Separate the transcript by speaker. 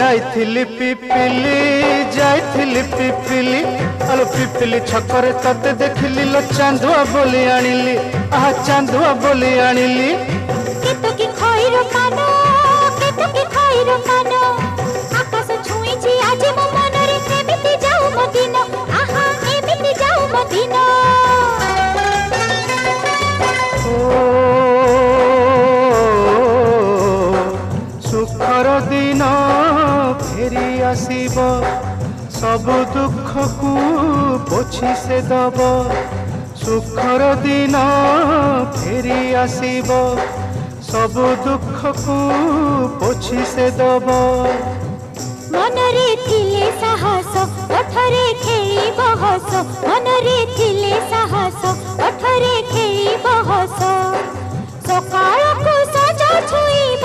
Speaker 1: जाइथिली पिपिली जाइथिली पिपिली अलो पिपिली छकरे तते देखिली लो चांदुआ बोली आनिली आहा चांदुआ बोली आनिली
Speaker 2: केतो की खइरो कानो केतो की खइरो कानो आकाश छुईची आज मो मनरे एमिति जाऊ मो दिन आहा एमिति जाऊ मो दिन
Speaker 1: सुखर दिन फेरी आसीब सब दुख को पोछि से दब सुखर दिन फेरी आसीब सब दुख को पोछि से दब
Speaker 2: मनरे थिले साहस ओठरे खेली बहस मनरे थिले साहस ओठरे खेली बहस सकाळ को सजा छुई